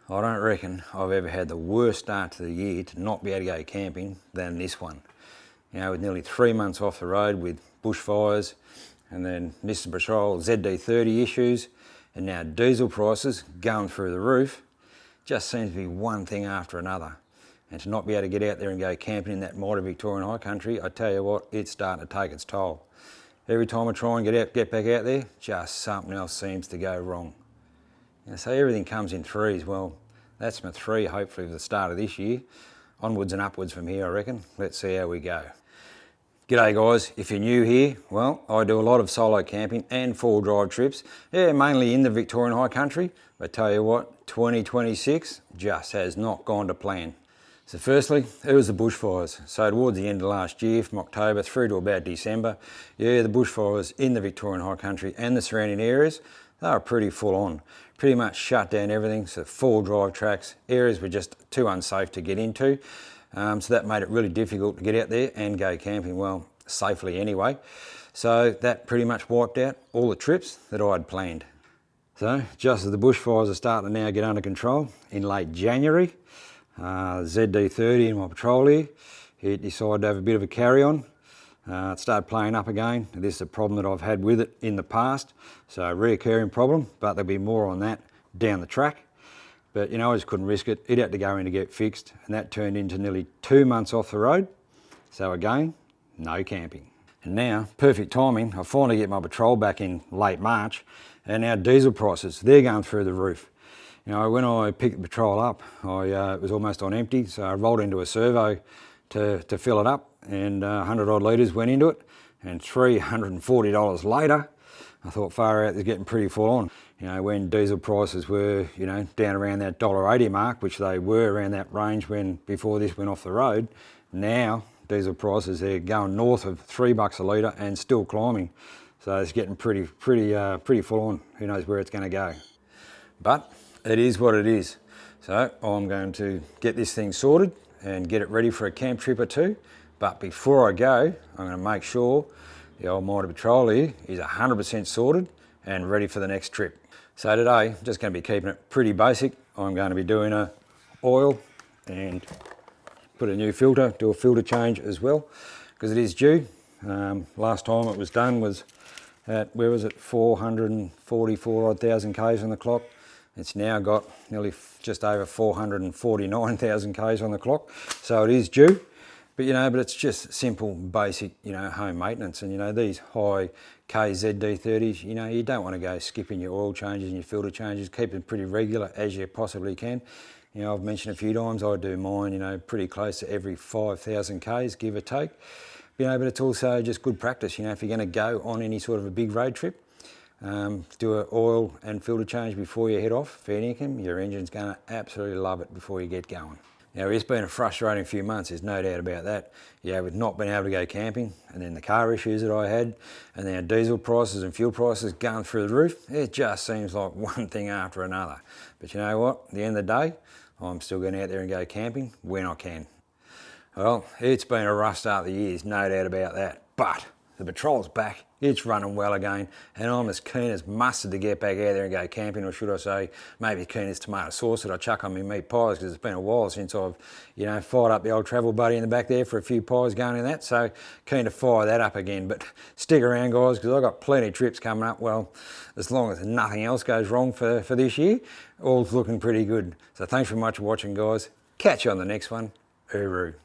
I don't reckon I've ever had the worst start to the year to not be able to go camping than this one. You know, with nearly 3 months off the road with bushfires, and then Nissan Patrol ZD30 issues, and now diesel prices going through the roof, just seems to be one thing after another. And to not be able to get out there and go camping in that mighty Victorian High Country, I tell you what, it's starting to take its toll. Every time I try and get back out there, just something else seems to go wrong. So everything comes in threes. Well, that's my three, hopefully, for the start of this year. Onwards and upwards from here, I reckon. Let's see how we go. G'day guys, if you're new here, well, I do a lot of solo camping and four-wheel drive trips. Yeah, mainly in the Victorian High Country. But tell you what, 2026 just has not gone to plan. So firstly, it was the bushfires. So towards the end of last year, from October through to about December, yeah, the bushfires in the Victorian High Country and the surrounding areas, they were pretty full on. Pretty much shut down everything, so four-wheel drive tracks, areas were just too unsafe to get into. So that made it really difficult to get out there and go camping, well, safely anyway. So that pretty much wiped out all the trips that I had planned. So just as the bushfires are starting to now get under control, in late January, ZD30 in my patrol here, it decided to have a bit of a carry-on. It started playing up again. This is a problem that I've had with it in the past, so a reoccurring problem, but there'll be more on that down the track. But you know, I just couldn't risk it. It had to go in to get fixed, and that turned into nearly 2 months off the road. So again, no camping. And now, perfect timing, I finally get my patrol back in late March, and now diesel prices, they're going through the roof. You know, when I picked the patrol up, it was almost on empty, so I rolled into a servo to fill it up, and 100 odd litres went into it, and $340 later, I thought, far out, it's getting pretty full on. You know, when diesel prices were, you know, down around that $1.80 mark, which they were around that range before this went off the road, now diesel prices, they're going north of $3 a litre and still climbing. So it's getting pretty full on. Who knows where it's going to go. But it is what it is. So I'm going to get this thing sorted and get it ready for a camp trip or two. But before I go, I'm going to make sure the old Mighty Patrol here is 100% sorted and ready for the next trip. So today, I'm just going to be keeping it pretty basic. I'm going to be doing a oil and put a new filter, do a filter change as well, because it is due. Last time it was done was at, where was it, 444 odd thousand Ks on the clock. It's now got nearly just over 449,000 Ks on the clock. So it is due. But you know, it's just simple, basic, you know, home maintenance. And you know, these high K ZD30s, you know, you don't want to go skipping your oil changes and your filter changes. Keep them pretty regular as you possibly can. You know, I've mentioned a few times, I do mine, you know, pretty close to every 5,000 Ks, give or take. You know, but it's also just good practice. You know, if you're going to go on any sort of a big road trip, do an oil and filter change before you head off. Fair dinkum, your engine's going to absolutely love it before you get going. Now, it's been a frustrating few months, there's no doubt about that. Yeah, with not being able to go camping, and then the car issues that I had, and then diesel prices and fuel prices going through the roof, it just seems like one thing after another. But you know what, at the end of the day, I'm still going out there and go camping when I can. Well, it's been a rough start of the year, there's no doubt about that. But the patrol's back, it's running well again, and I'm as keen as mustard to get back out there and go camping, or should I say, maybe keen as tomato sauce that I chuck on my meat pies, because it's been a while since I've, you know, fired up the old travel buddy in the back there for a few pies going in that, so keen to fire that up again. But stick around guys, because I've got plenty of trips coming up, well, as long as nothing else goes wrong for this year, all's looking pretty good. So thanks very much for watching guys, catch you on the next one, hooroo.